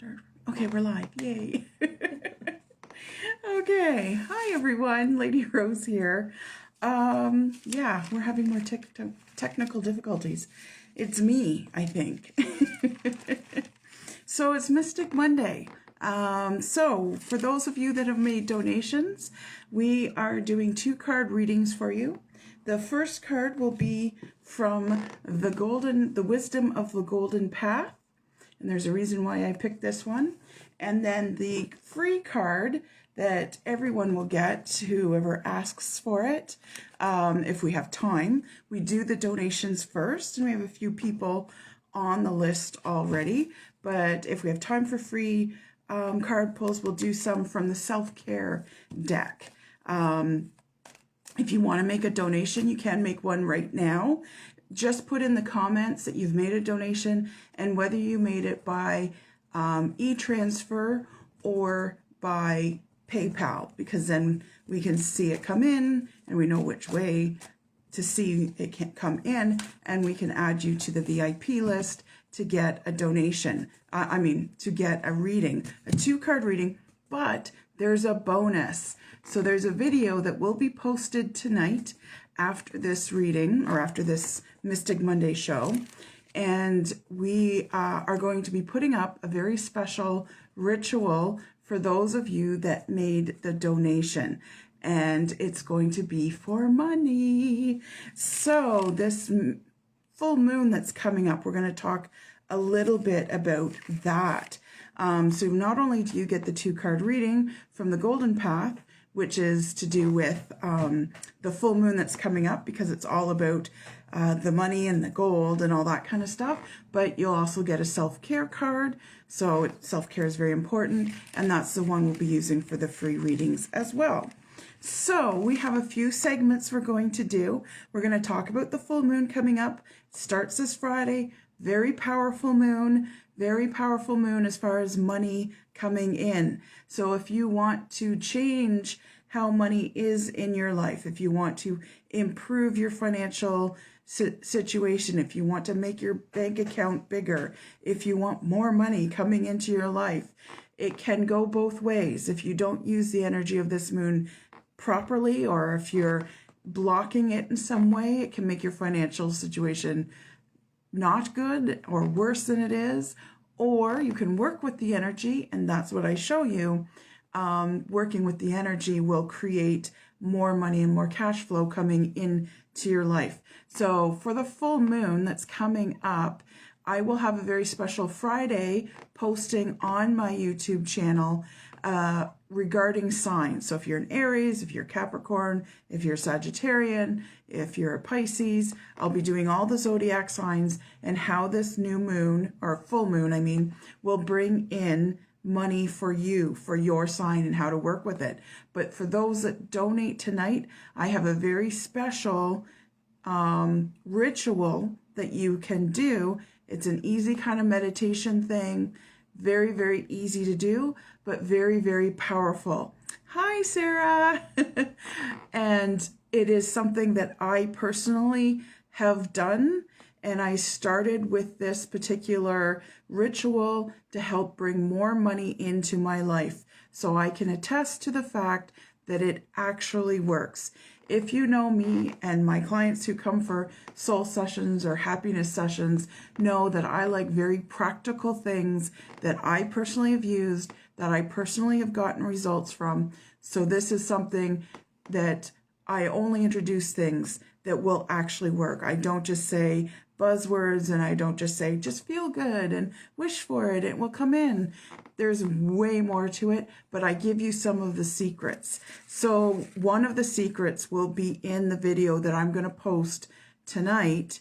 Start. Okay, we're live. Yay. Okay. Hi, everyone. Lady Rose here. Yeah, we're having more technical difficulties. It's me, I think. So it's Mystic Monday. So for those of you that have made donations, we are doing 2 card readings for you. The first card will be from the Wisdom of the Golden Path. And there's a reason why I picked this one. And then the free card that everyone will get, whoever asks for it, if we have time. We do the donations first, and we have a few people on the list already. But if we have time for free card pulls, we'll do some from the self-care deck. If you want to make a donation, you can make one right now. Just put in the comments that you've made a donation and whether you made it by e-transfer or by PayPal, because then we can see it come in and we know which way to see it can come in, and we can add you to the VIP list to get a donation. To get a reading, a 2-card reading, but there's a bonus. So there's a video that will be posted tonight after this reading, or after this Mystic Monday show, and we are going to be putting up a very special ritual for those of you that made the donation, and it's going to be for money. So this full moon that's coming up, we're going to talk a little bit about that. So not only do you get the 2-card reading from the Golden Path, which is to do with the full moon that's coming up, because it's all about the money and the gold and all that kind of stuff. But you'll also get a self-care card. So self-care is very important, and that's the one we'll be using for the free readings as well. So we have a few segments we're going to do. We're going to talk about the full moon coming up. It starts this Friday. Very powerful moon as far as money coming in. So if you want to change how money is in your life, if you want to improve your financial situation, if you want to make your bank account bigger, if you want more money coming into your life, it can go both ways. If you don't use the energy of this moon properly, or if you're blocking it in some way, it can make your financial situation not good or worse than it is. Or you can work with the energy, and that's what I show you. Working with the energy will create more money and more cash flow coming into your life. So for the full moon that's coming up, I will have a very special Friday posting on my YouTube channel regarding signs. So if you're an Aries, if you're Capricorn, if you're Sagittarian, if you're a Pisces, I'll be doing all the zodiac signs and how this new moon, or full moon, will bring in money for you, for your sign, and how to work with it. But for those that donate tonight, I have a very special ritual that you can do. It's an easy kind of meditation thing. Very, very easy to do, but very, very powerful. Hi, Sarah. And it is something that I personally have done. And I started with this particular ritual to help bring more money into my life. So I can attest to the fact that it actually works. If you know me, and my clients who come for soul sessions or happiness sessions know that I like very practical things that I personally have used, that I personally have gotten results from. So this is something that I only introduce things that will actually work. I don't just say buzzwords, and I don't just say, just feel good and wish for it, it will come in. There's way more to it, but I give you some of the secrets. So one of the secrets will be in the video that I'm going to post tonight,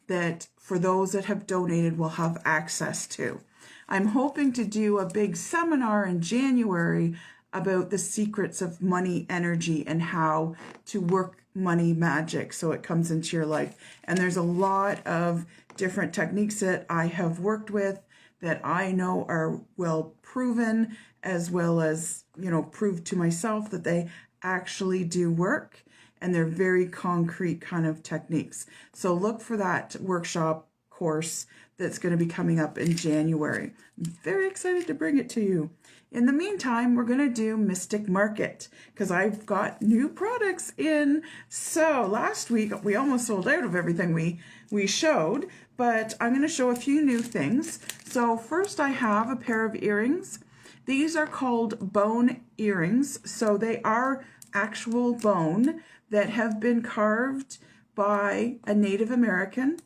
that for those that have donated will have access to. I'm hoping to do a big seminar in January about the secrets of money energy and how to work money magic so it comes into your life. And there's a lot of different techniques that I have worked with that I know are well proven, as well as, proved to myself that they actually do work, and they're very concrete kind of techniques. So look for that workshop course that's going to be coming up in January. I'm very excited to bring it to you. In the meantime, we're going to do Mystic Market because I've got new products in. So last week we almost sold out of everything we showed, but I'm going to show a few new things. So first I have a pair of earrings. These are called bone earrings. So they are actual bone that have been carved by a Native American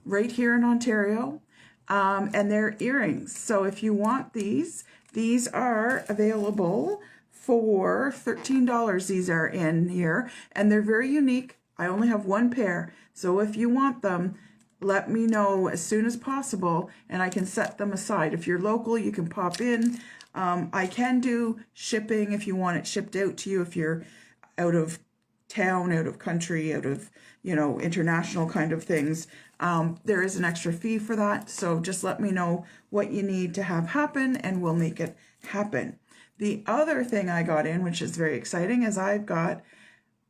right here in Ontario, and they're earrings. So if you want these are available for $13. These are in here, and they're very unique. I only have one pair, so if you want them, let me know as soon as possible, and I can set them aside. If you're local, you can pop in. I can do shipping if you want it shipped out to you if you're out of town, out of country, out of, you know, international kind of things. There is an extra fee for that, so just let me know what you need to have happen and we'll make it happen. The other thing I got in, which is very exciting, is I've got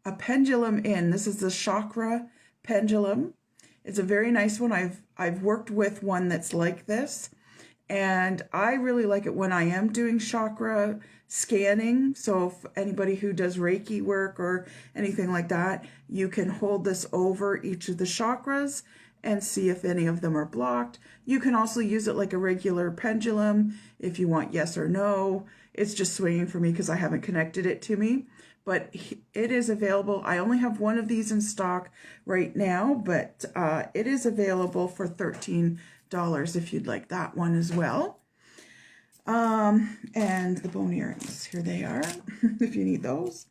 a pendulum in. This is the Chakra Pendulum. It's a very nice one. I've worked with one that's like this, and I really like it when I am doing chakra scanning. So if anybody who does Reiki work or anything like that, you can hold this over each of the chakras and see if any of them are blocked. You can also use it like a regular pendulum if you want yes or no. It's just swinging for me because I haven't connected it to me, but it is available. I only have one of these in stock right now, but it is available for $13 if you'd like that one as well. And the bone earrings, here they are, if you need those.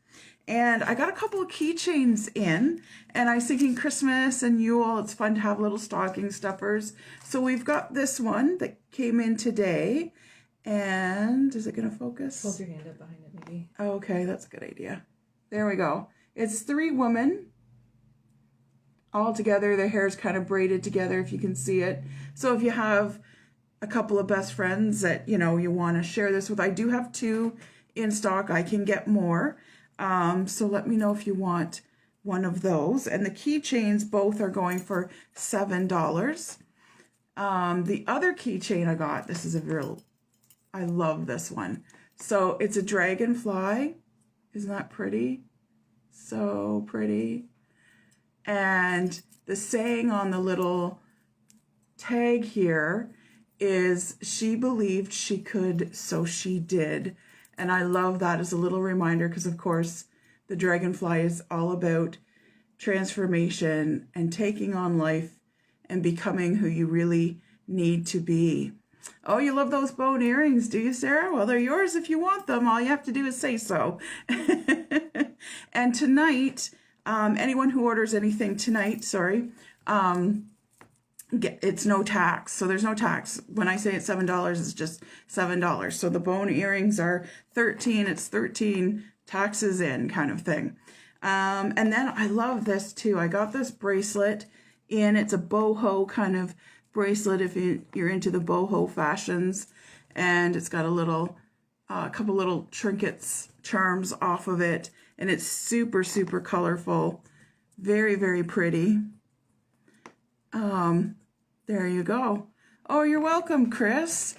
And I got a couple of keychains in, and I was thinking Christmas and Yule, it's fun to have little stocking stuffers. So we've got this one that came in today, and is it going to focus? Hold your hand up behind it, maybe. Okay, that's a good idea. There we go. It's 3 women all together. Their hair is kind of braided together, if you can see it. So if you have a couple of best friends that, you know, you want to share this with, I do have 2 in stock. I can get more. So let me know if you want one of those. And the keychains both are going for $7. The other keychain I got, this is a real, I love this one. So it's a dragonfly. Isn't that pretty? So pretty. And the saying on the little tag here is, she believed she could, so she did. And I love that as a little reminder because, of course, the dragonfly is all about transformation and taking on life and becoming who you really need to be. Oh, you love those bone earrings, do you, Sarah? Well, they're yours if you want them. All you have to do is say so. And tonight, anyone who orders anything tonight, it's no tax. So there's no tax. When I say it's $7, it's just $7. So the bone earrings are $13. It's 13 taxes in kind of thing. And then I love this too. I got this bracelet in. It's a boho kind of bracelet if you're into the boho fashions. And it's got a couple little trinkets, charms off of it. And it's super, super colorful. Very, very pretty. There you go. Oh, you're welcome, Chris.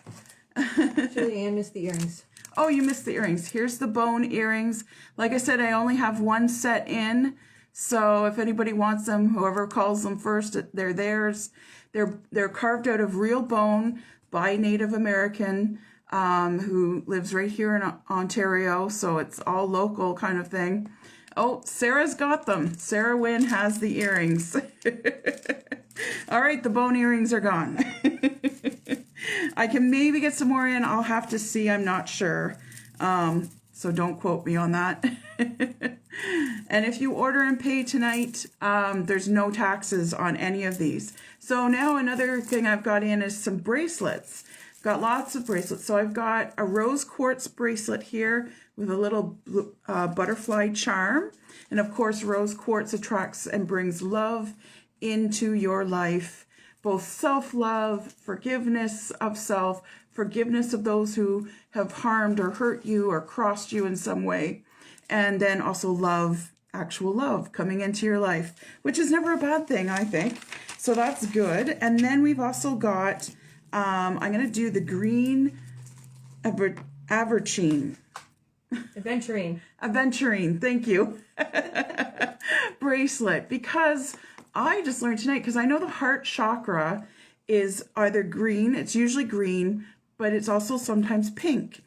Julianne missed the earrings. Oh, you missed the earrings. Here's the bone earrings. Like I said, I only have one set in. So if anybody wants them, whoever calls them first, they're theirs. They're carved out of real bone by Native American who lives right here in Ontario. So it's all local kind of thing. Oh, Sarah's got them. Sarah Wynn has the earrings. All right, the bone earrings are gone. I can maybe get some more in. I'll have to see. I'm not sure. So don't quote me on that. And if you order and pay tonight, there's no taxes on any of these. So now another thing I've got in is some bracelets. Got lots of bracelets. So I've got a rose quartz bracelet here with a little butterfly charm. And of course, rose quartz attracts and brings love into your life. Both self-love, forgiveness of self, forgiveness of those who have harmed or hurt you or crossed you in some way. And then also love actual love coming into your life, which is never a bad thing, I think. So that's good. And then we've also got, I'm going to do the green Aventurine. Aventurine, thank you. Bracelet, because I just learned tonight, because I know the heart chakra is either green, it's usually green, but it's also sometimes pink.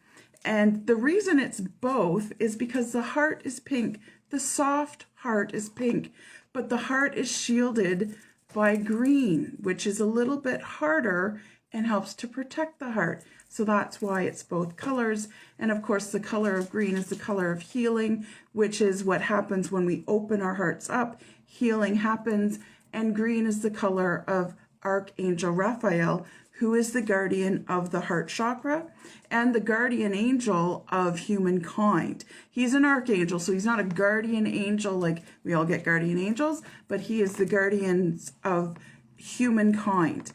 And the reason it's both is because the heart is pink. The soft heart is pink, but the heart is shielded by green, which is a little bit harder and helps to protect the heart. So that's why it's both colors. And of course, the color of green is the color of healing, which is what happens when we open our hearts up. Healing happens. And green is the color of Archangel Raphael, who is the guardian of the heart chakra and the guardian angel of humankind. He's an archangel, so he's not a guardian angel like we all get guardian angels, but he is the guardian of humankind.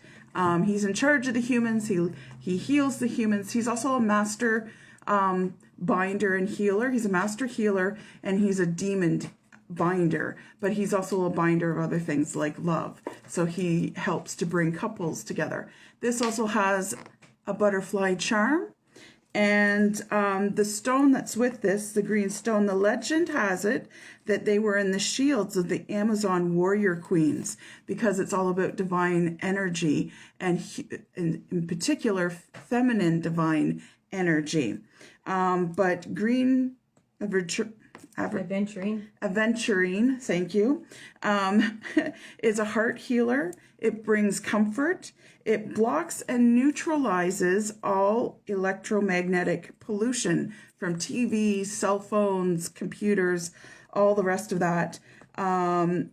He's in charge of the humans. He heals the humans. He's also a master binder and healer. He's a master healer, and he's a demon binder, but he's also a binder of other things like love. So he helps to bring couples together. This also has a butterfly charm, and the stone that's with this, the green stone, the legend has it that they were in the shields of the Amazon warrior queens, because it's all about divine energy, and in particular feminine divine energy. But green Aventurine, thank you, is a heart healer. It brings comfort. It blocks and neutralizes all electromagnetic pollution from TVs, cell phones, computers, all the rest of that.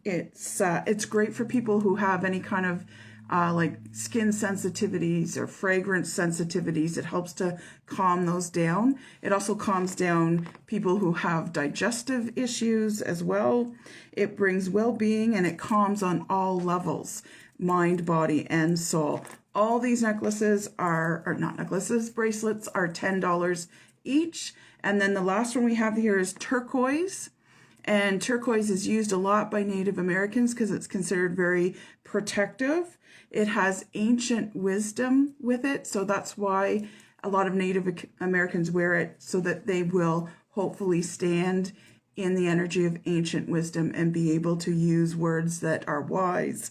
It's great for people who have any kind of like skin sensitivities or fragrance sensitivities. It helps to calm those down. It also calms down people who have digestive issues as well. It brings well-being, and it calms on all levels, mind, body, and soul. All these necklaces bracelets are $10 each. And then the last one we have here is turquoise. And turquoise is used a lot by Native Americans because it's considered very protective. It has ancient wisdom with it, so that's why a lot of Native Americans wear it, so that they will hopefully stand in the energy of ancient wisdom and be able to use words that are wise.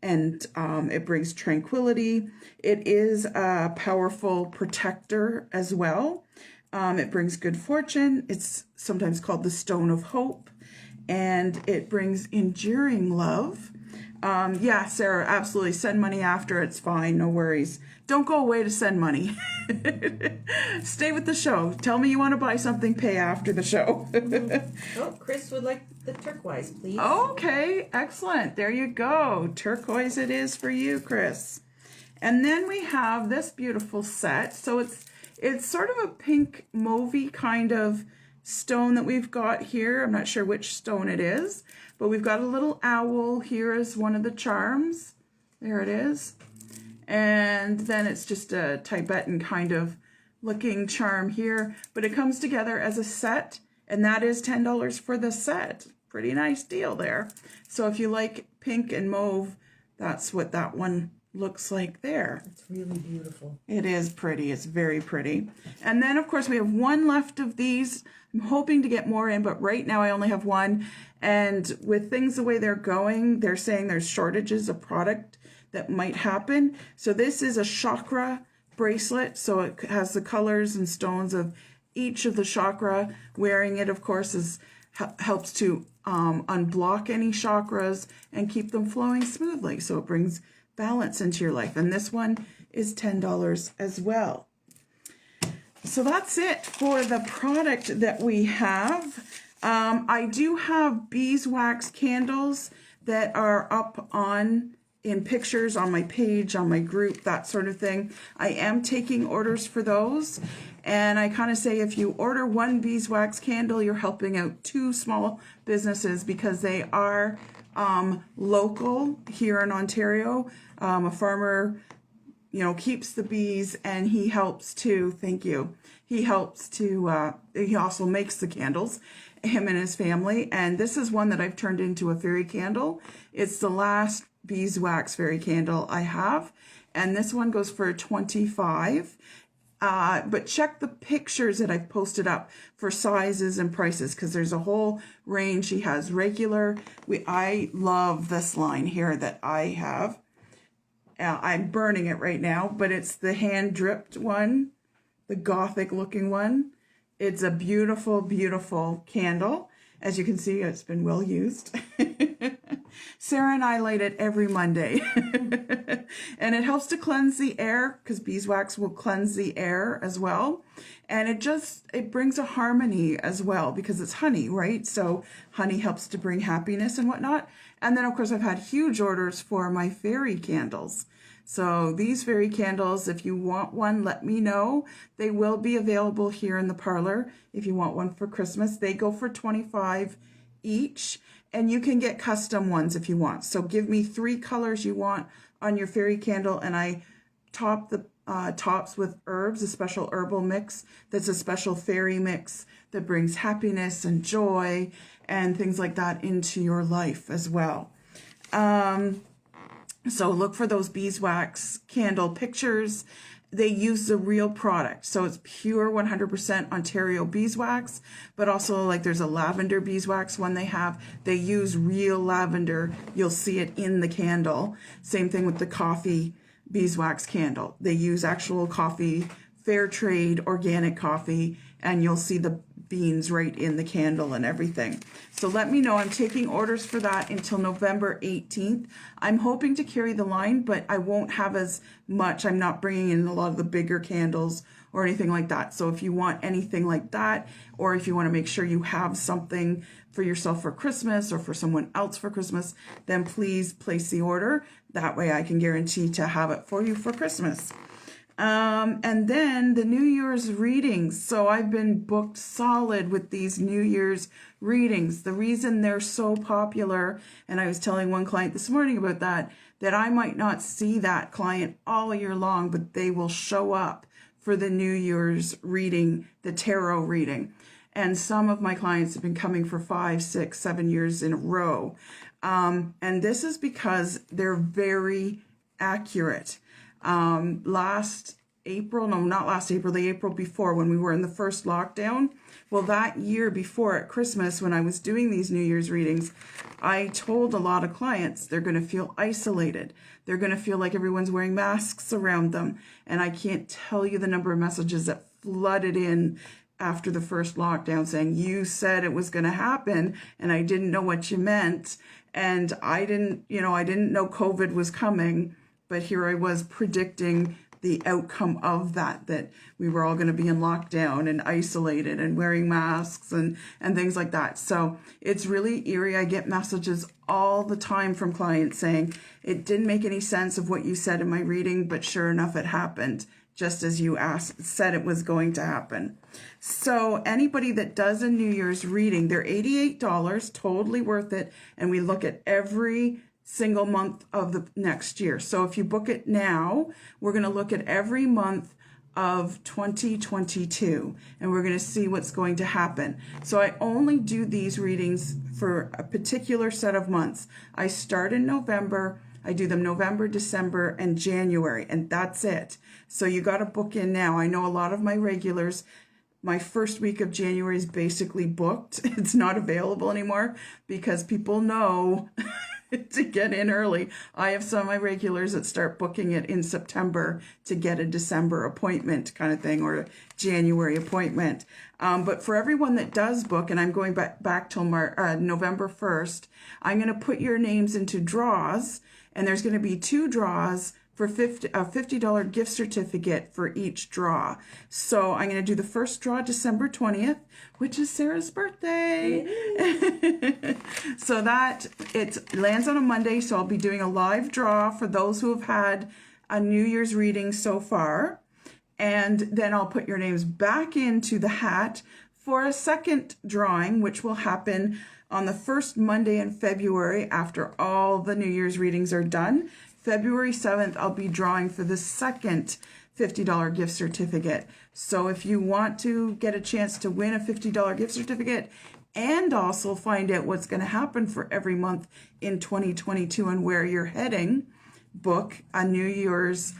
And it brings tranquility. It is a powerful protector as well. It brings good fortune. It's sometimes called the Stone of Hope. And it brings enduring love. Yeah, Sarah, absolutely. Send money after. It's fine. No worries. Don't go away to send money. Stay with the show. Tell me you want to buy something, pay after the show. Oh, Chris would like the turquoise, please. Okay, excellent. There you go. Turquoise it is for you, Chris. And then we have this beautiful set. So it's sort of a pink mauvey kind of stone that we've got here. I'm not sure which stone it is, but we've got a little owl here as one of the charms. There it is. And then it's just a Tibetan kind of looking charm here, but it comes together as a set, and that is $10 for the set. Pretty nice deal there. So if you like pink and mauve, that's what that one looks like there. It's really beautiful. It is pretty. It's very pretty. And then, of course, we have one left of these. I'm hoping to get more in, but right now I only have one. And with things the way they're going, they're saying there's shortages of product that might happen. So this is a chakra bracelet. So it has the colors and stones of each of the chakra. Wearing it, of course, helps to unblock any chakras and keep them flowing smoothly. So it brings balance into your life. And this one is $10 as well. So that's it for the product that we have. I do have beeswax candles that are up in pictures on my page, on my group, that sort of thing. I am taking orders for those. And I kind of say if you order one beeswax candle, you're helping out 2 small businesses, because they are local here in Ontario. A farmer, keeps the bees, and he helps to, thank you, he helps to, he also makes the candles, him and his family. And this is one that I've turned into a fairy candle. It's the last beeswax fairy candle I have. And this one goes for $25. But check the pictures that I've posted up for sizes and prices, because there's a whole range. He has regular. I love this line here that I have. I'm burning it right now, but it's the hand dripped one, the gothic looking one. It's a beautiful, beautiful candle. As you can see, it's been well used. Sarah and I light it every Monday. And it helps to cleanse the air, because beeswax will cleanse the air as well. And it brings a harmony as well, because it's honey, right? So honey helps to bring happiness and whatnot. And then, of course, I've had huge orders for my fairy candles. So these fairy candles, if you want one, let me know. They will be available here in the parlor if you want one for Christmas. They go for $25 each, and you can get custom ones if you want. So give me 3 colors you want on your fairy candle, and I top the tops with herbs, a special herbal mix that's a special fairy mix that brings happiness and joy and things like that into your life as well. So look for those beeswax candle pictures. They use the real product. So it's pure 100% Ontario beeswax, but also like there's a lavender beeswax one they have. They use real lavender. You'll see it in the candle. Same thing with the coffee beeswax candle. They use actual coffee, fair trade, organic coffee, and you'll see the beans right in the candle and everything. So let me know. I'm taking orders for that until November 18th. I'm hoping to carry the line, but I won't have as much. I'm not bringing in a lot of the bigger candles or anything like that. So if you want anything like that, or if you want to make sure you have something for yourself for Christmas or for someone else for Christmas, then please place the order. That way I can guarantee to have it for you for Christmas. And then the New Year's readings. So I've been booked solid with these New Year's readings. The reason they're so popular, and I was telling one client this morning about that I might not see that client all year long, but they will show up for the New Year's reading, the tarot reading. And some of my clients have been coming for 5, 6, 7 years in a row. And this is because they're very accurate. Last April, no, not last April, the April before, when we were in the first lockdown, well, that year before at Christmas, when I was doing these New Year's readings, I told a lot of clients they're going to feel isolated. They're going to feel like everyone's wearing masks around them. And I can't tell you the number of messages that flooded in after the first lockdown saying, you said it was going to happen and I didn't know what you meant. And I didn't know COVID was coming. But here I was predicting the outcome of that we were all going to be in lockdown and isolated and wearing masks and things like that. So it's really eerie. I get messages all the time from clients saying, it didn't make any sense of what you said in my reading, but sure enough, it happened just as you said it was going to happen. So anybody that does a New Year's reading, they're $88, totally worth it. And we look at every single month of the next year. So if you book it now, we're going to look at every month of 2022 and we're going to see what's going to happen. So I only do these readings for a particular set of months. I start in November. I do them November, December, and January, and that's it. So you got to book in now. I know a lot of my regulars, my first week of January is basically booked. It's not available anymore because people know to get in early. I have some of my regulars that start booking it in September to get a December appointment kind of thing, or a January appointment. But for everyone that does book, and I'm going back till November 1st, I'm going to put your names into draws, and there's going to be 2 draws for a $50 gift certificate for each draw. So I'm going to do the first draw December 20th, which is Sarah's birthday. So that it lands on a Monday. So I'll be doing a live draw for those who have had a New Year's reading so far. And then I'll put your names back into the hat for a second drawing, which will happen on the first Monday in February after all the New Year's readings are done. February 7th, I'll be drawing for the second $50 gift certificate. So if you want to get a chance to win a $50 gift certificate, and also find out what's going to happen for every month in 2022 and where you're heading, book a New Year's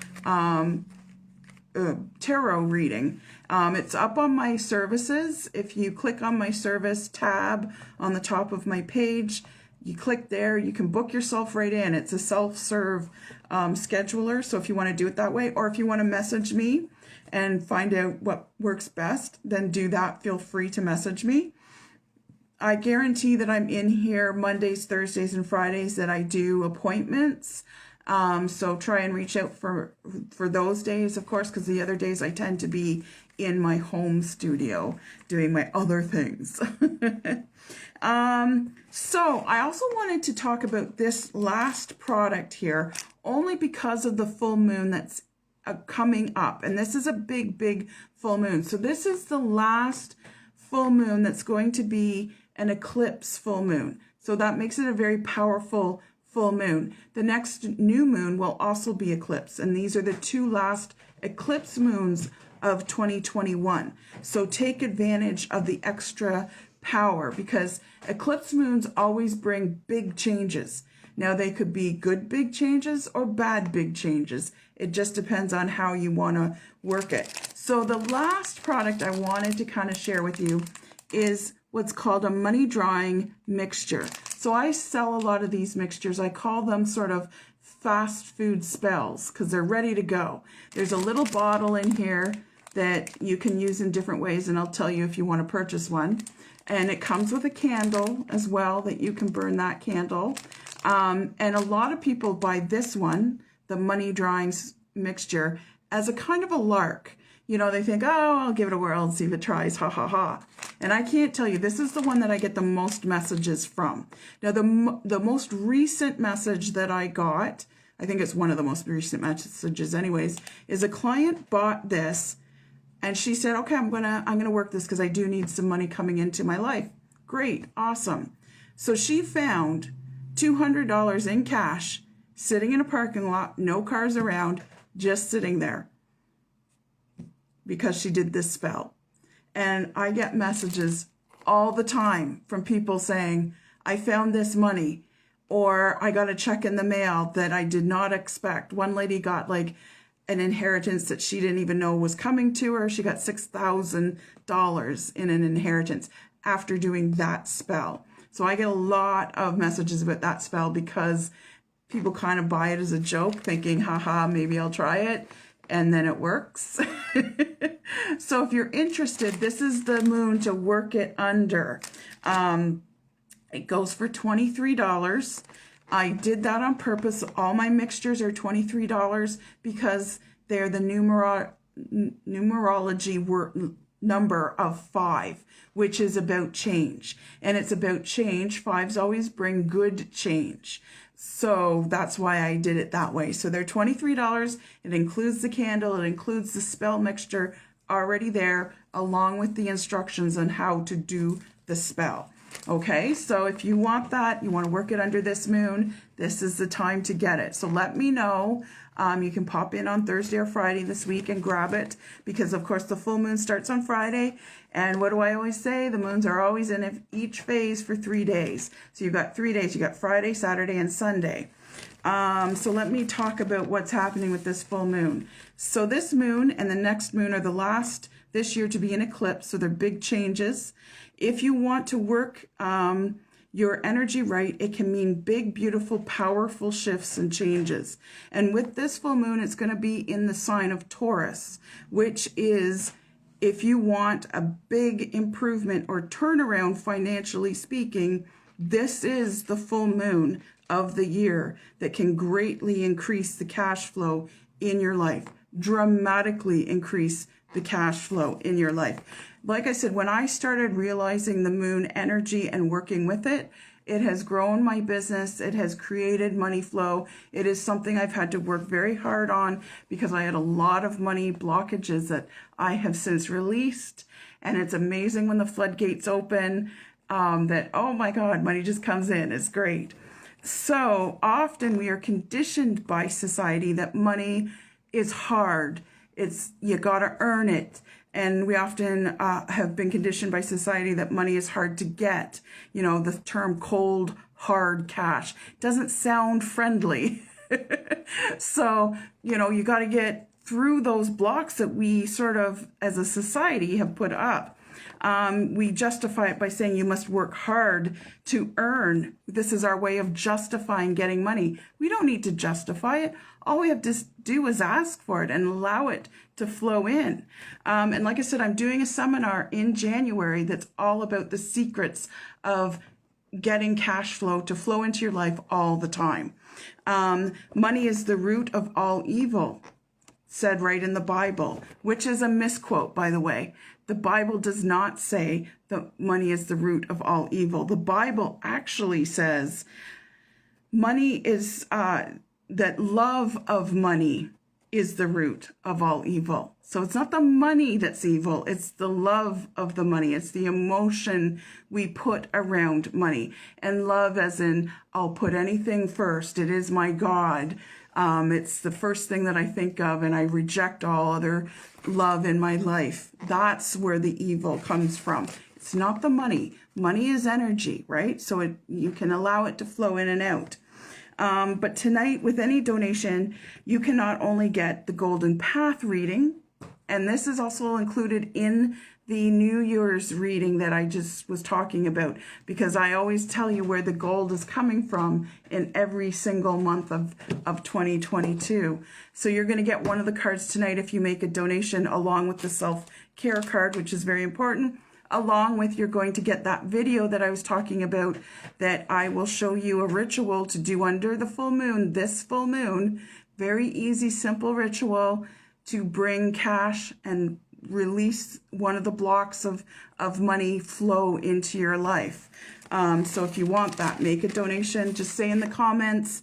tarot reading. It's up on my services. If you click on my service tab on the top of my page, you click there, you can book yourself right in. It's a self-serve scheduler, so if you want to do it that way, or if you want to message me and find out what works best, then do that. Feel free to message me. I guarantee that I'm in here Mondays, Thursdays, and Fridays that I do appointments. So try and reach out for those days, of course, because the other days I tend to be in my home studio doing my other things. So I also wanted to talk about this last product here, only because of the full moon that's coming up. And this is a big, big full moon. So this is the last full moon that's going to be an eclipse full moon. So that makes it a very powerful full moon. The next new moon will also be eclipse, and these are the two last eclipse moons of 2021. So take advantage of the extra power, because eclipse moons always bring big changes. Now they could be good big changes or bad big changes. It just depends on how you want to work it. So the last product I wanted to kind of share with you is what's called a money drawing mixture. So I sell a lot of these mixtures. I call them sort of fast food spells because they're ready to go. There's a little bottle in here that you can use in different ways, and I'll tell you if you want to purchase one. And it comes with a candle as well that you can burn that candle. And a lot of people buy this one, the money drawing mixture, as a kind of a lark. You know, they think, oh, I'll give it a whirl and see if it tries, ha, ha, ha. And I can't tell you, this is the one that I get the most messages from. Now, the most recent message that I got, I think it's one of the most recent messages anyways, is a client bought this and she said, okay, I'm gonna work this because I do need some money coming into my life. Great, awesome. So she found $200 in cash sitting in a parking lot, no cars around, just sitting there, because she did this spell. And I get messages all the time from people saying, I found this money, or I got a check in the mail that I did not expect. One lady got like an inheritance that she didn't even know was coming to her. She got $6,000 in an inheritance after doing that spell. So I get a lot of messages about that spell because people kind of buy it as a joke, thinking, haha, maybe I'll try it. And then it works. So if you're interested, this is the moon to work it under. It goes for $23. I did that on purpose. All my mixtures are $23 because they're the numerology number of 5, which is about change. And it's about change. 5s always bring good change. So that's why I did it that way. So they're $23. It includes the candle. It includes the spell mixture already there, along with the instructions on how to do the spell. Okay, so if you want that, you want to work it under this moon, this is the time to get it. So let me know. You can pop in on Thursday or Friday this week and grab it, because of course the full moon starts on Friday. And what do I always say? The moons are always in each phase for 3 days. So you've got 3 days. You got Friday, Saturday, and Sunday. So let me talk about what's happening with this full moon. So this moon and the next moon are the last this year to be an eclipse. So they're big changes. If you want to work your energy right, it can mean big, beautiful, powerful shifts and changes. And with this full moon, it's going to be in the sign of Taurus, which is, if you want a big improvement or turnaround financially speaking, this is the full moon of the year that can greatly increase the cash flow in your life, dramatically increase the cash flow in your life. Like I said, when I started realizing the moon energy and working with it, it has grown my business. It has created money flow. It is something I've had to work very hard on because I had a lot of money blockages that I have since released. And it's amazing when the floodgates open, that, oh my God, money just comes in. It's great. So often we are conditioned by society that money is hard. You got to earn it. And we often have been conditioned by society that money is hard to get. You know, the term cold, hard cash doesn't sound friendly. So, you know, you got to get through those blocks that we sort of, as a society, have put up. We justify it by saying you must work hard to earn. This is our way of justifying getting money. We don't need to justify it. All we have to do is ask for it and allow it to flow in. And like I said, I'm doing a seminar in January that's all about the secrets of getting cash flow to flow into your life all the time. Money is the root of all evil, said right in the Bible, which is a misquote, by the way. The Bible does not say that money is the root of all evil. The Bible actually says money is, that love of money is the root of all evil. So it's not the money that's evil, it's the love of the money. It's the emotion we put around money. And love as in, I'll put anything first. It is my God. It's the first thing that I think of, and I reject all other love in my life. That's where the evil comes from. It's not the money. Money is energy, right? So you can allow it to flow in and out. But tonight, with any donation, you can not only get the Golden Path reading, and this is also included in the New Year's reading that I just was talking about, because I always tell you where the gold is coming from in every single month of 2022. So you're going to get one of the cards tonight if you make a donation, along with the self-care card, which is very important. Along with, you're going to get that video that I was talking about, that I will show you a ritual to do under the full moon, this full moon. Very easy, simple ritual to bring cash and release one of the blocks of money flow into your life. So if you want that, make a donation. Just say in the comments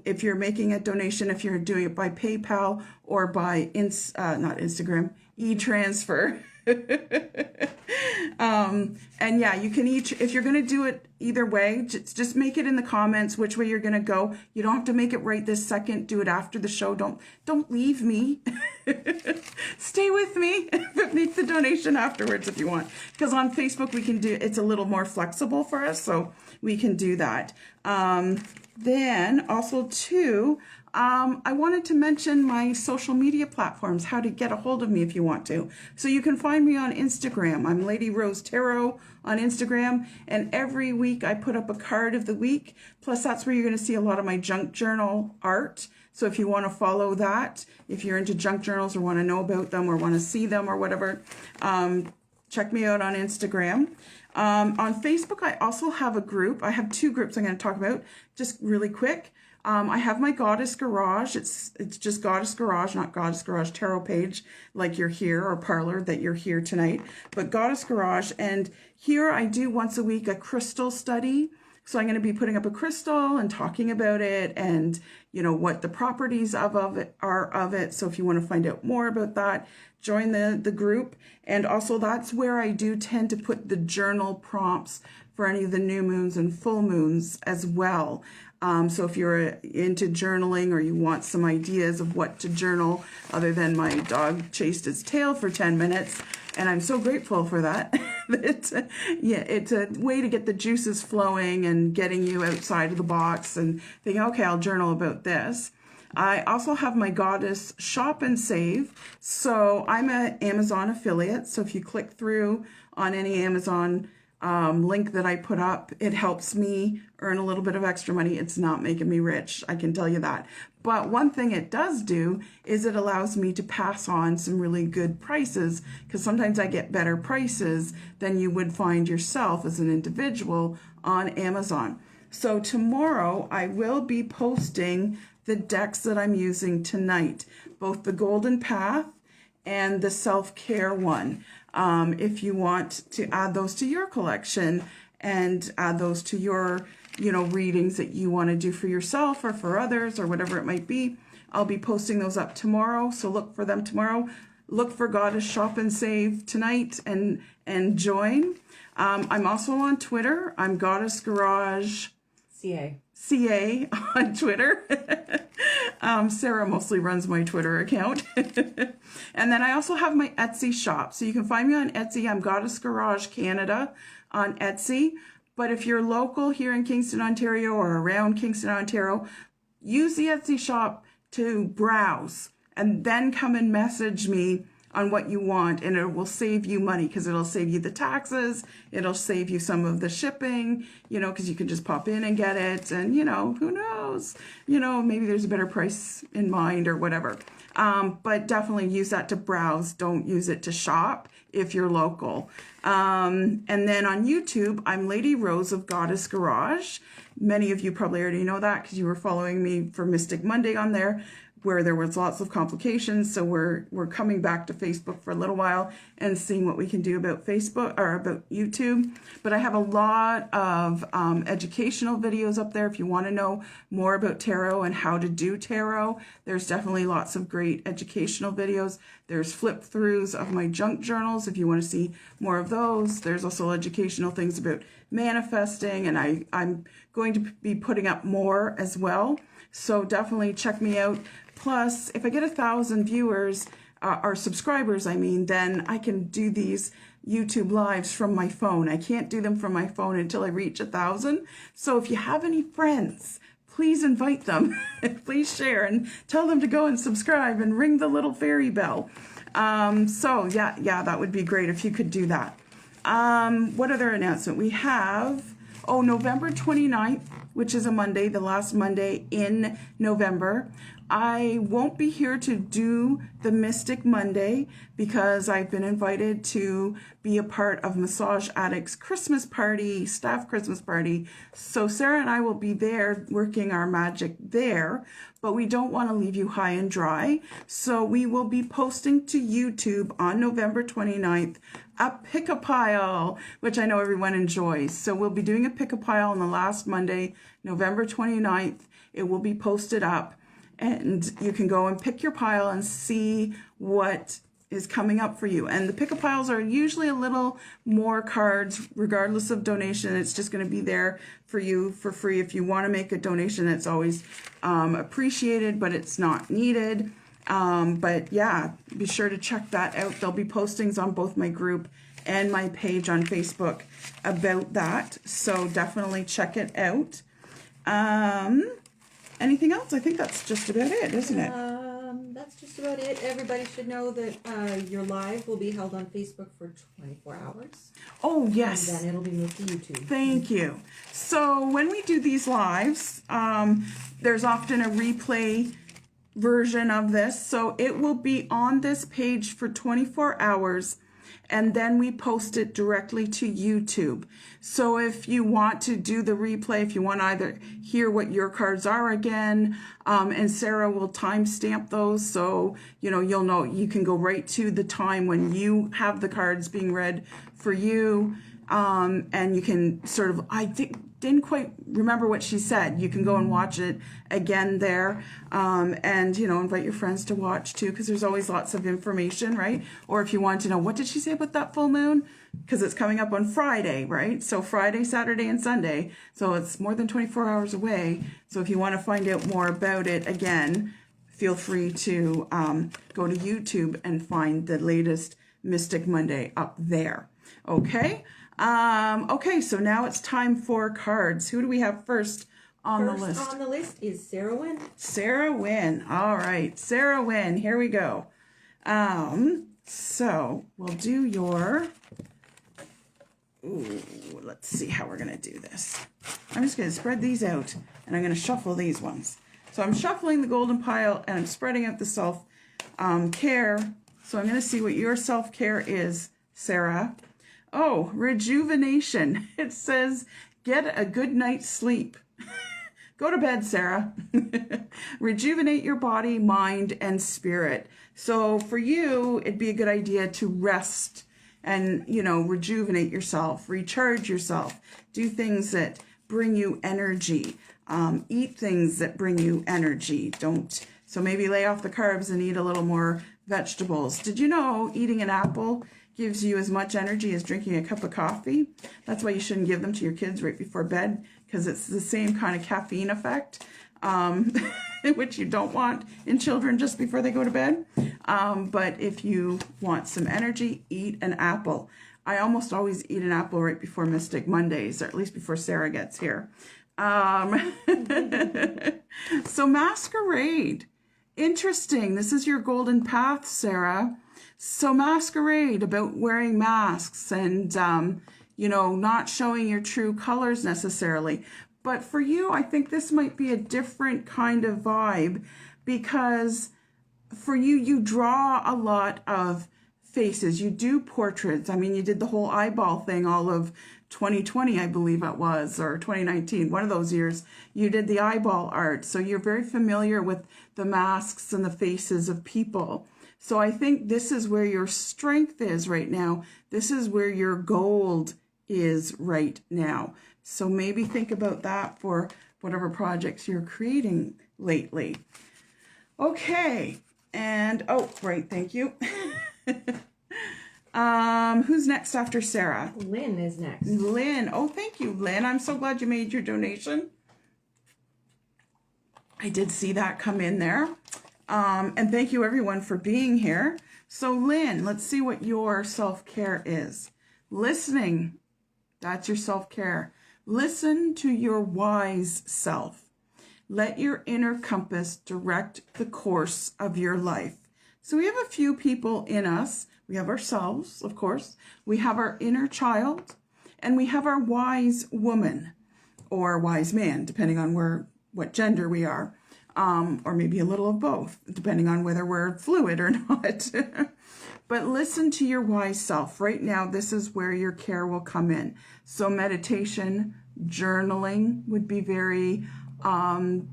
if you're making a donation, if you're doing it by PayPal or by not Instagram, e-transfer. And yeah, you can if you're going to do it either way, just make it in the comments which way you're going to go. You don't have to make it right this second. Do it after the show. Don't leave me. Stay with me, but make the donation afterwards if you want. Because on Facebook we can do, it's a little more flexible for us, so we can do that. Then also too, I wanted to mention my social media platforms, how to get a hold of me if you want to. So you can find me on Instagram. I'm Lady Rose Tarot on Instagram, and every week I put up a card of the week. Plus that's where you're going to see a lot of my junk journal art. So if you want to follow that, if you're into junk journals or want to know about them or want to see them or whatever, check me out on Instagram. On Facebook, I also have a group. I have two groups I'm going to talk about just really quick. I have my Goddess Garage. It's just Goddess Garage, not Goddess Garage Tarot page like you're here, or parlor that you're here tonight, but Goddess Garage. And here I do once a week a crystal study. So I'm going to be putting up a crystal and talking about it, and you know what the properties of it are. So if you want to find out more about that, join the group. And also that's where I do tend to put the journal prompts for any of the new moons and full moons as well. So if you're into journaling or you want some ideas of what to journal, other than my dog chased its tail for 10 minutes, and I'm so grateful for that. It's a way to get the juices flowing and getting you outside of the box and thinking, okay, I'll journal about this. I also have my Goddess Shop and Save. So I'm an Amazon affiliate. So if you click through on any Amazon link that I put up, it helps me earn a little bit of extra money. It's not making me rich, I can tell you that. But one thing it does do is it allows me to pass on some really good prices, because sometimes I get better prices than you would find yourself as an individual on Amazon. So tomorrow I will be posting the decks that I'm using tonight, both the Golden Path and the self-care one. If you want to add those to your collection and add those to your, readings that you want to do for yourself or for others or whatever it might be, I'll be posting those up tomorrow. So look for them tomorrow. Look for Goddess Shop and Save tonight and join. I'm also on Twitter. I'm Goddess Garage CA on Twitter. Sarah mostly runs my Twitter account. And then I also have my Etsy shop. So you can find me on Etsy. I'm Goddess Garage Canada on Etsy. But if you're local here in Kingston, Ontario, or around Kingston, Ontario, use the Etsy shop to browse and then come and message me on what you want, and it will save you money because it'll save you the taxes, it'll save you some of the shipping, you know, because you can just pop in and get it, and you know, who knows, you know, maybe there's a better price in mind or whatever. But definitely use that to browse, don't use it to shop if you're local. And then on YouTube, I'm Lady Rose of Goddess Garage. Many of you probably already know that because you were following me for Mystic Monday on there, where there was lots of complications. So we're coming back to Facebook for a little while and seeing what we can do about Facebook or about YouTube. But I have a lot of educational videos up there if you want to know more about tarot and how to do tarot. There's definitely lots of great educational videos. There's flip throughs of my junk journals if you want to see more of those. There's also educational things about manifesting, and I'm going to be putting up more as well. So definitely check me out. Plus, if I get 1,000 viewers or subscribers, I mean, then I can do these YouTube lives from my phone. I can't do them from my phone until I reach 1,000. So if you have any friends, please invite them. Please share and tell them to go and subscribe and ring the little fairy bell. So yeah, that would be great if you could do that. What other announcement we have? Oh, November 29th, which is a Monday, the last Monday in November. I won't be here to do the Mystic Monday because I've been invited to be a part of Massage Addict's Christmas party, staff Christmas party. So Sarah and I will be there working our magic there, but we don't want to leave you high and dry. So we will be posting to YouTube on November 29th a pick-a-pile, which I know everyone enjoys. So we'll be doing a pick-a-pile on the last Monday, November 29th. It will be posted up, and you can go and pick your pile and see what is coming up for you. And the pick-a-piles are usually a little more cards, regardless of donation. It's just going to be there for you for free. If you want to make a donation, it's always appreciated, but it's not needed. But yeah, be sure to check that out. There'll be postings on both my group and my page on Facebook about that. So definitely check it out. Anything else? I think that's just about it, isn't it? That's just about it. Everybody should know that your live will be held on Facebook for 24 hours. Oh, yes. And then it'll be moved to YouTube. Thank you. So when we do these lives, there's often a replay version of this. So it will be on this page for 24 hours. And then we post it directly to YouTube. So if you want to do the replay, if you want to either hear what your cards are again, and Sarah will timestamp those, so you'll know you can go right to the time when you have the cards being read for you, and you can sort of, didn't quite remember what she said. You can go and watch it again there, and invite your friends to watch too, because there's always lots of information, right? Or if you want to know, what did she say about that full moon? Because it's coming up on Friday, right? So Friday, Saturday, and Sunday. So it's more than 24 hours away. So if you want to find out more about it, again, feel free to go to YouTube and find the latest Mystic Monday up there. Okay. Okay, so now it's time for cards. Who do we have first on the list? First on the list is Sarah Wynn. Sarah Wynn. All right, Sarah Wynn. Here we go. So we'll do your... Ooh, let's see how we're going to do this. I'm just going to spread these out, and I'm going to shuffle these ones. So I'm shuffling the golden pile, and I'm spreading out the self-care. So I'm going to see what your self-care is, Sarah. Oh, rejuvenation. It says, get a good night's sleep. Go to bed, Sarah. Rejuvenate your body, mind, and spirit. So for you, it'd be a good idea to rest and, rejuvenate yourself, recharge yourself, do things that bring you energy, eat things that bring you energy. So maybe lay off the carbs and eat a little more vegetables. Did you know eating an apple gives you as much energy as drinking a cup of coffee? That's why you shouldn't give them to your kids right before bed, because it's the same kind of caffeine effect, which you don't want in children just before they go to bed. But if you want some energy, eat an apple. I almost always eat an apple right before Mystic Mondays, or at least before Sarah gets here. So Masquerade. Interesting. This is your golden path, Sarah. So Masquerade, about wearing masks and, you know, not showing your true colors necessarily. But for you, I think this might be a different kind of vibe, because for you, you draw a lot of faces. You do portraits. I mean, you did the whole eyeball thing all of 2020, I believe it was, or 2019, one of those years. You did the eyeball art. So you're very familiar with the masks and the faces of people. So I think this is where your strength is right now. This is where your gold is right now. So maybe think about that for whatever projects you're creating lately. Okay. And, oh, great. Thank you. Who's next after Sarah? Lynn is next. Lynn. Oh, thank you, Lynn. I'm so glad you made your donation. I did see that come in there. And thank you everyone for being here. So Lynn, let's see what your self-care is. Listening. That's your self-care. Listen to your wise self. Let your inner compass direct the course of your life. So we have a few people in us. We have ourselves, of course. We have our inner child, and we have our wise woman or wise man, depending on what gender we are, or maybe a little of both, depending on whether we're fluid or not. But listen to your wise self. Right now, this is where your care will come in. So meditation, journaling would be very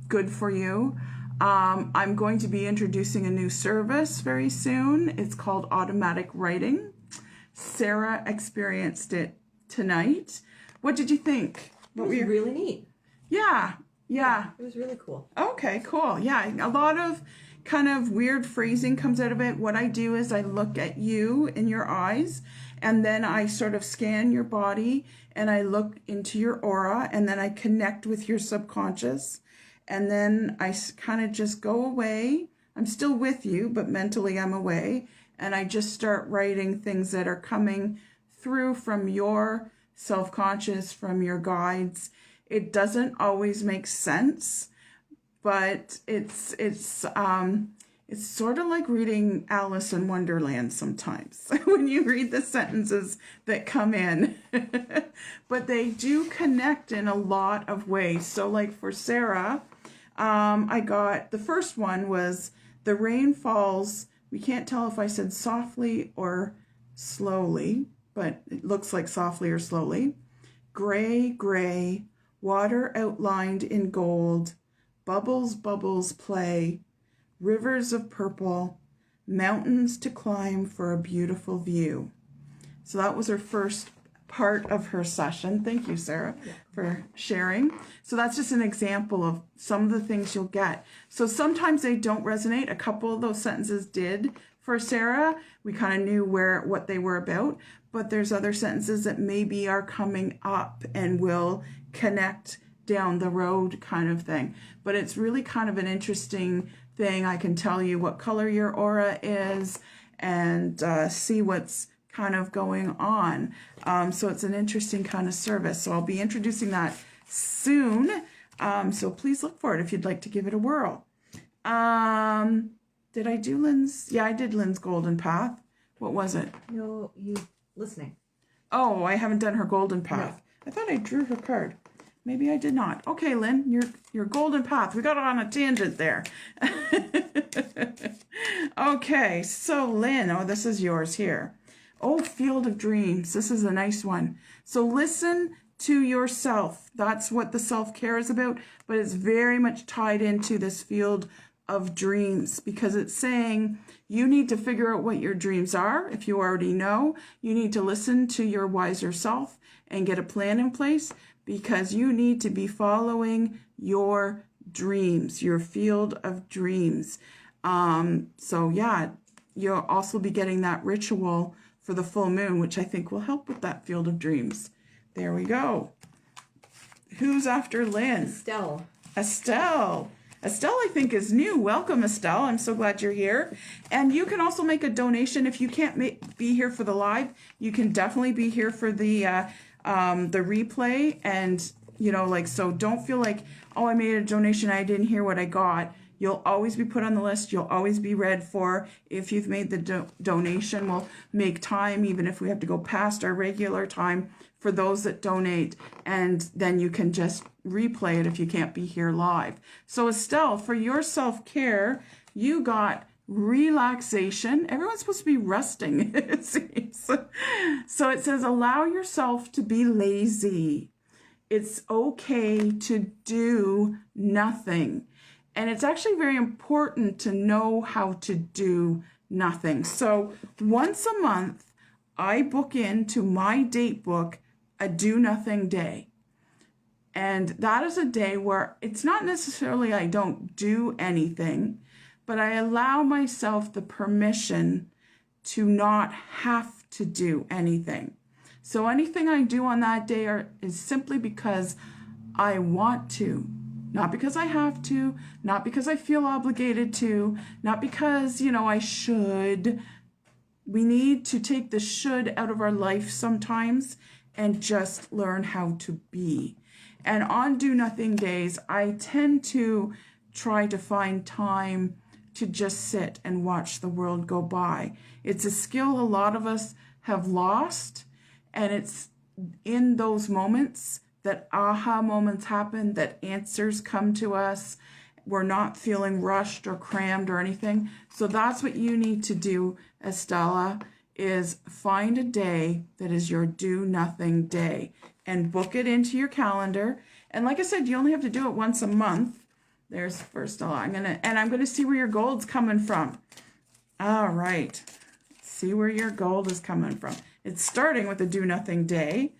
good for you. I'm going to be introducing a new service very soon. It's called automatic writing. Sarah experienced it tonight. What did you think? It was really neat. Yeah. It was really cool. Okay, cool. Yeah, a lot of kind of weird phrasing comes out of it. What I do is I look at you in your eyes, and then I sort of scan your body, and I look into your aura, and then I connect with your subconscious. And then I kind of just go away. I'm still with you, but mentally I'm away. And I just start writing things that are coming through from your self-conscious, from your guides. It doesn't always make sense, but it's sort of like reading Alice in Wonderland sometimes when you read the sentences that come in. But they do connect in a lot of ways. So like for Sarah, I got, the first one was the rain falls. We can't tell if I said softly or slowly, but it looks like softly or slowly. Gray, gray, water outlined in gold, bubbles, bubbles play, rivers of purple, mountains to climb for a beautiful view. So that was her first part of her session. Thank you, Sarah, for sharing. So that's just an example of some of the things you'll get. So sometimes they don't resonate. A couple of those sentences did for Sarah. We kind of knew what they were about, but there's other sentences that maybe are coming up and will connect down the road kind of thing. But it's really kind of an interesting thing. I can tell you what color your aura is and see what's kind of going on. So it's an interesting kind of service. So I'll be introducing that soon. So please look for it if you'd like to give it a whirl. Did I do Lynn's? Yeah, I did Lynn's Golden Path. What was it? No, you listening. Oh, I haven't done her Golden Path. No. I thought I drew her card. Maybe I did not. Okay, Lynn, your Golden Path. We got on a tangent there. Okay, so Lynn, oh, this is yours here. Oh, Field of Dreams. This is a nice one. So listen to yourself. That's what the self-care is about, but it's very much tied into this field of dreams because it's saying you need to figure out what your dreams are. If you already know, you need to listen to your wiser self and get a plan in place because you need to be following your dreams, your field of dreams. So yeah, you'll also be getting that ritual for the full moon, which I think will help with that field of dreams. There we go. Who's after Lynn? Estelle. Estelle. Estelle, I think, is new. Welcome, Estelle. I'm so glad you're here. And you can also make a donation. If you can't be here for the live, you can definitely be here for the replay. And, you know, like, so don't feel like, oh, I made a donation, I didn't hear what I got. You'll always be put on the list. You'll always be read for. If you've made the donation, we'll make time, even if we have to go past our regular time, for those that donate, and then you can just replay it if you can't be here live. So Estelle, for your self-care, you got relaxation. Everyone's supposed to be resting, it seems. So it says, allow yourself to be lazy. It's okay to do nothing. And it's actually very important to know how to do nothing. So once a month, I book into my date book a do nothing day. And that is a day where it's not necessarily I don't do anything, but I allow myself the permission to not have to do anything. So anything I do on that day is simply because I want to. Not because I have to, not because I feel obligated to, not because, you know, I should. We need to take the should out of our life sometimes and just learn how to be. And on do nothing days, I tend to try to find time to just sit and watch the world go by. It's a skill a lot of us have lost, and it's in those moments that aha moments happen, that answers come to us. We're not feeling rushed or crammed or anything. So that's what you need to do, Estella, is find a day that is your do nothing day and book it into your calendar. And like I said, you only have to do it once a month. There's first Estella. I'm gonna see where your gold's coming from. All right. See where your gold is coming from. It's starting with a do nothing day.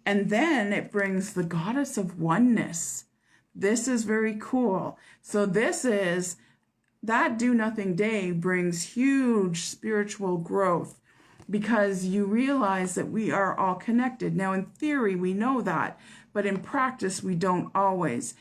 And then it brings the goddess of oneness. This is very cool. So this is, that do nothing day brings huge spiritual growth because you realize that we are all connected. Now, in theory, we know that, but in practice, we don't always.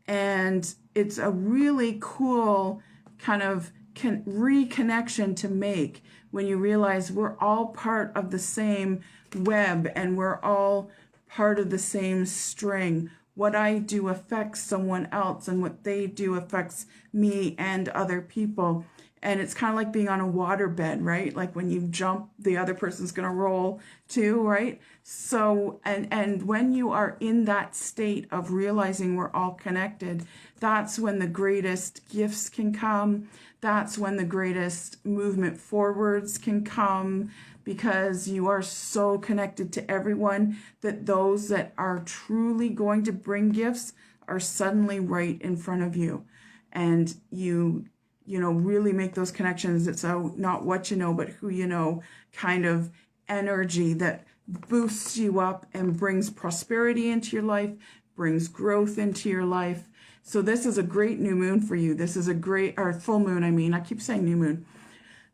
And it's a really cool kind of reconnection to make when you realize we're all part of the same web and we're all part of the same string. What I do affects someone else, and what they do affects me and other people. And it's kind of like being on a waterbed, right? Like when you jump, the other person's going to roll too, right? So, and when you are in that state of realizing we're all connected, that's when the greatest gifts can come. That's when the greatest movement forwards can come, because you are so connected to everyone that those that are truly going to bring gifts are suddenly right in front of you. And you know, really make those connections. It's a not what you know, but who you know kind of energy that boosts you up and brings prosperity into your life, brings growth into your life. So this is a great new moon for you. This is a great, or full moon, I keep saying new moon.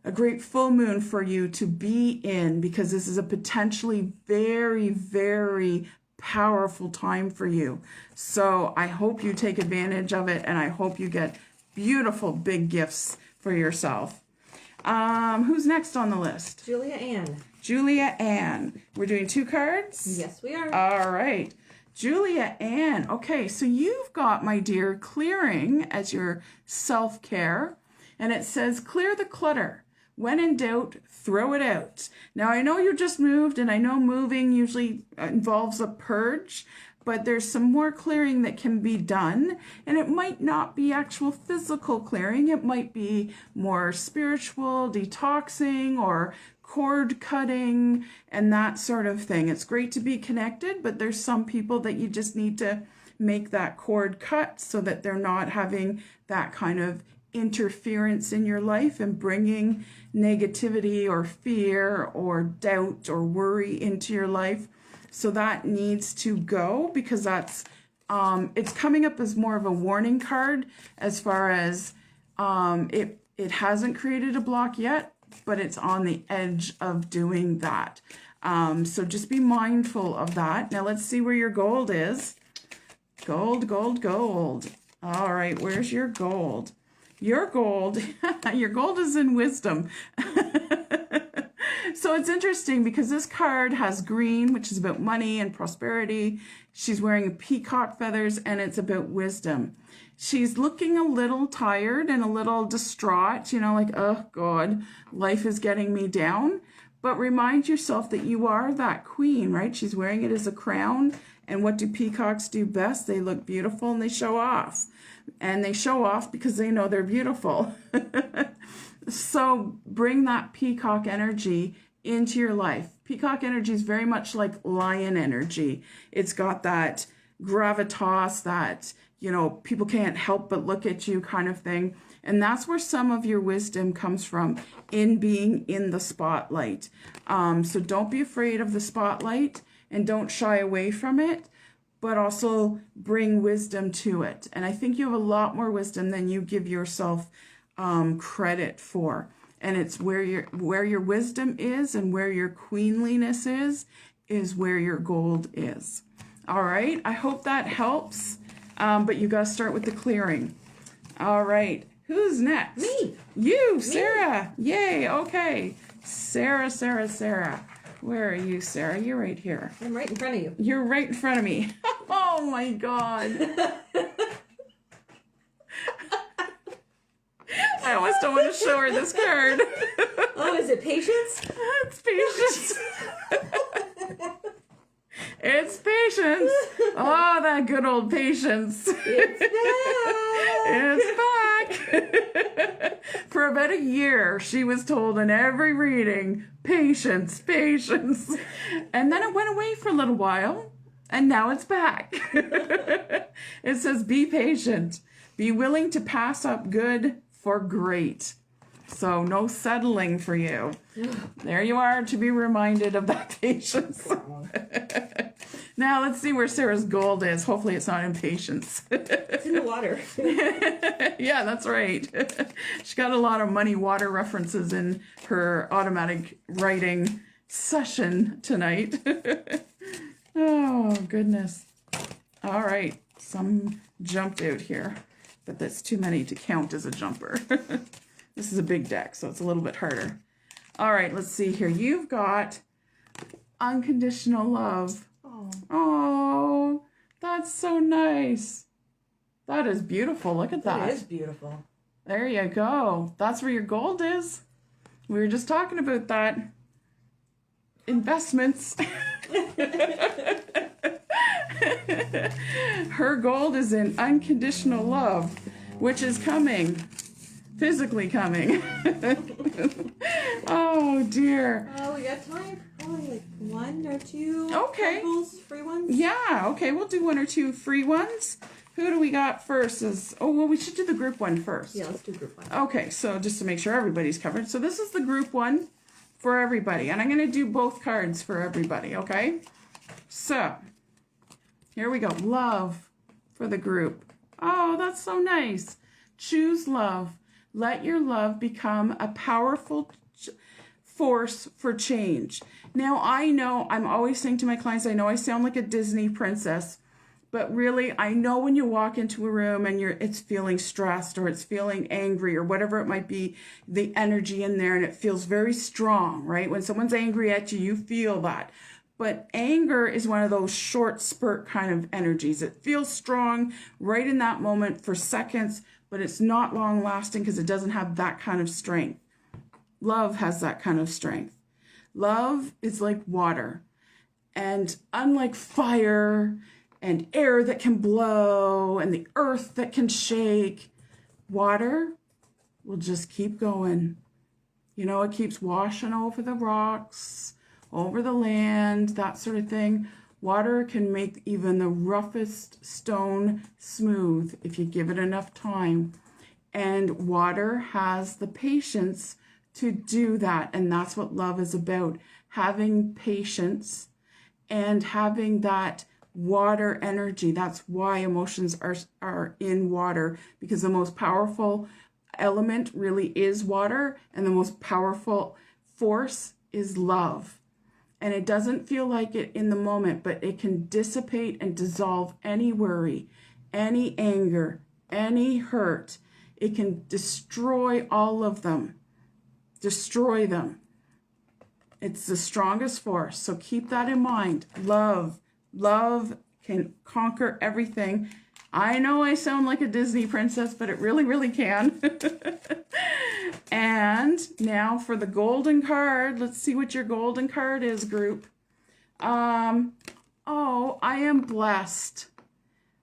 A great full moon for you to be in, because this is a potentially very, very powerful time for you. So I hope you take advantage of it, and I hope you get beautiful big gifts for yourself. Who's next on the list? Julia Ann. Julia Ann. We're doing 2 cards? Yes, we are. All right. Julia Ann. Okay, so you've got, my dear, clearing as your self-care. And it says, clear the clutter. When in doubt, throw it out. Now, I know you just moved, and I know moving usually involves a purge, but there's some more clearing that can be done. And it might not be actual physical clearing. It might be more spiritual, detoxing, or cord cutting, and that sort of thing. It's great to be connected, but there's some people that you just need to make that cord cut so that they're not having that kind of interference in your life and bringing negativity or fear or doubt or worry into your life. So that needs to go, because that's it's coming up as more of a warning card, as far as it hasn't created a block yet, but it's on the edge of doing that. So just be mindful of that. Now let's see where your gold is. Gold, gold, gold. All right, where's your gold? Your gold, your gold is in wisdom. So it's interesting because this card has green, which is about money and prosperity. She's wearing peacock feathers, and it's about wisdom. She's looking a little tired and a little distraught, you know, like, oh God, life is getting me down. But remind yourself that you are that queen, right? She's wearing it as a crown. And what do peacocks do best? They look beautiful and they show off. And they show off because they know they're beautiful. So bring that peacock energy into your life. Peacock energy is very much like lion energy. It's got that gravitas, that, you know, people can't help but look at you kind of thing. And that's where some of your wisdom comes from, in being in the spotlight. So don't be afraid of the spotlight and don't shy away from it, but also bring wisdom to it. And I think you have a lot more wisdom than you give yourself credit for. And it's where your wisdom is and where your queenliness is where your gold is. All right, I hope that helps. But you got to start with the clearing. All right, who's next? Me. You, Sarah. Me. Yay, okay. Sarah. Where are you, Sarah? You're right here. I'm right in front of you. You're right in front of me. Oh my God. I almost don't want to show her this card. Oh, is it patience? It's patience. It's patience. Oh, that good old patience. It's back. For about a year, she was told in every reading, patience, patience. And then it went away for a little while, and now it's back. It says, be patient. Be willing to pass up good for great. So no settling for you. There you are, to be reminded of that patience. Now let's see where Sarah's gold is. Hopefully it's not in patience. It's in the water. Yeah, that's right. She got a lot of money water references in her automatic writing session tonight. Oh, goodness. All right, some jumped out here, but that's too many to count as a jumper. This is a big deck, so it's a little bit harder. All right, let's see here. You've got unconditional love. Oh, that's so nice. That is beautiful. Look at that. That is beautiful. There you go. That's where your gold is. We were just talking about that. Investments. Her gold is in unconditional love, which is coming. Physically coming. Oh dear. Oh, we got time for probably like one or two. Okay. Free ones. Yeah. Okay. We'll do one or two free ones. Who do we got first? Well, we should do the group one first. Yeah, let's do group one. Okay. So just to make sure everybody's covered. So this is the group one for everybody, and I'm going to do both cards for everybody. Okay. So here we go. Love for the group. Oh, that's so nice. Choose love. Let your love become a powerful force for change. Now, I know, I'm always saying to my clients, I know I sound like a Disney princess, but really, I know when you walk into a room and it's feeling stressed or it's feeling angry or whatever it might be, the energy in there, and it feels very strong, right? When someone's angry at you, you feel that. But anger is one of those short spurt kind of energies. It feels strong right in that moment for seconds, but it's not long lasting because it doesn't have that kind of strength. Love has that kind of strength. Love is like water. And unlike fire and air that can blow and the earth that can shake, water will just keep going. You know, it keeps washing over the rocks, over the land, that sort of thing. Water can make even the roughest stone smooth if you give it enough time. And water has the patience to do that. And that's what love is about. Having patience and having that water energy. That's why emotions are in water, because the most powerful element really is water, and the most powerful force is love. And it doesn't feel like it in the moment, but it can dissipate and dissolve any worry, any anger, any hurt. It can destroy all of them. Destroy them. It's the strongest force. So keep that in mind. Love. Love can conquer everything. I know I sound like a Disney princess, but it really, really can. And now for the golden card. Let's see what your golden card is, group. Oh, I am blessed.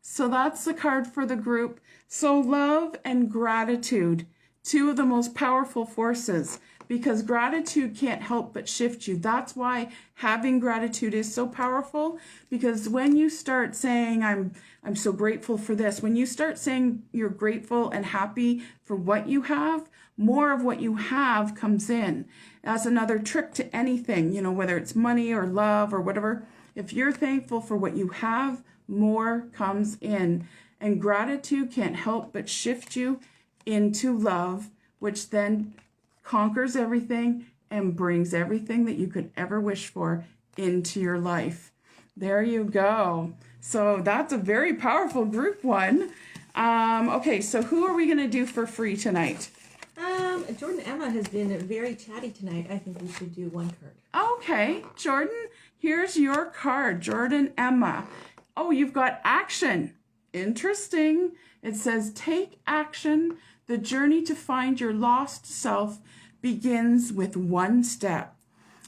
So that's the card for the group. So love and gratitude, two of the most powerful forces, because gratitude can't help but shift you. That's why having gratitude is so powerful, because when you start saying, I'm so grateful for this, when you start saying you're grateful and happy for what you have, more of what you have comes in. That's another trick to anything, you know, whether it's money or love or whatever. If you're thankful for what you have, more comes in. And gratitude can't help but shift you into love, which then conquers everything and brings everything that you could ever wish for into your life. There you go. So that's a very powerful group one. Okay, so who are we going to do for free tonight? Jordan Emma has been very chatty tonight. I think we should do one card. Okay, Jordan, here's your card, Jordan Emma. Oh, you've got action. Interesting. It says, take action. The journey to find your lost self begins with one step.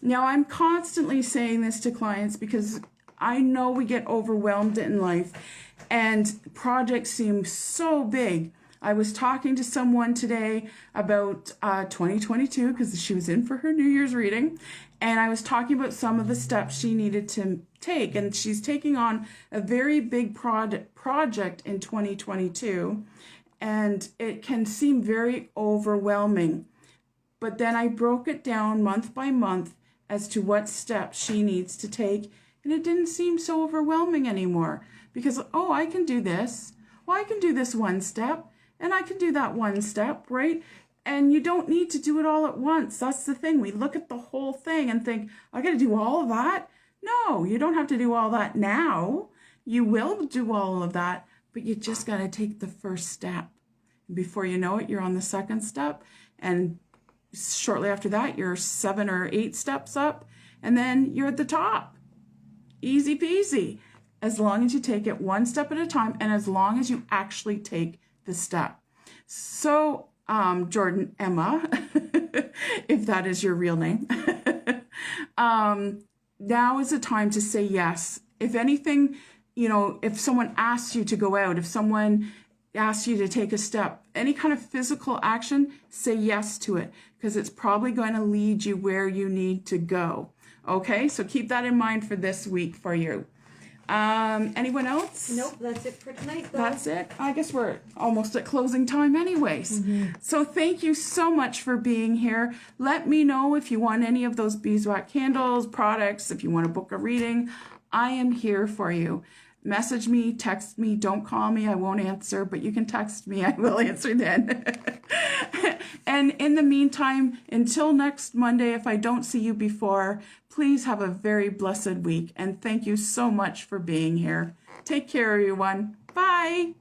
Now, I'm constantly saying this to clients because I know we get overwhelmed in life and projects seem so big. I was talking to someone today about 2022 because she was in for her New Year's reading, and I was talking about some of the steps she needed to take, and she's taking on a very big project in 2022, and it can seem very overwhelming. But then I broke it down month by month as to what steps she needs to take, and it didn't seem so overwhelming anymore because, oh, I can do this. Well, I can do this one step, and I can do that one step, right? And you don't need to do it all at once. That's the thing. We look at the whole thing and think, I got to do all of that. No, you don't have to do all that now. You will do all of that, but you just got to take the first step. Before you know it, you're on the second step, and shortly after that, you're 7 or 8 steps up, and then you're at the top. Easy peasy. As long as you take it one step at a time, and as long as you actually take the step. So, Jordan Emma, if that is your real name, now is the time to say yes. If anything, you know, if someone asks you to go out, if someone asks you to take a step, any kind of physical action, say yes to it, because it's probably going to lead you where you need to go. Okay, so keep that in mind for this week for you. Anyone else? Nope, that's it for tonight, though. That's it. I guess we're almost at closing time anyways. So thank you so much for being here. Let me know if you want any of those Beeswax Candles products, if you want to book a reading. I am here for you. Message me, text me, don't call me, I won't answer, but you can text me, I will answer then. And in the meantime, until next Monday, if I don't see you before, please have a very blessed week, and thank you so much for being here. Take care, everyone. Bye.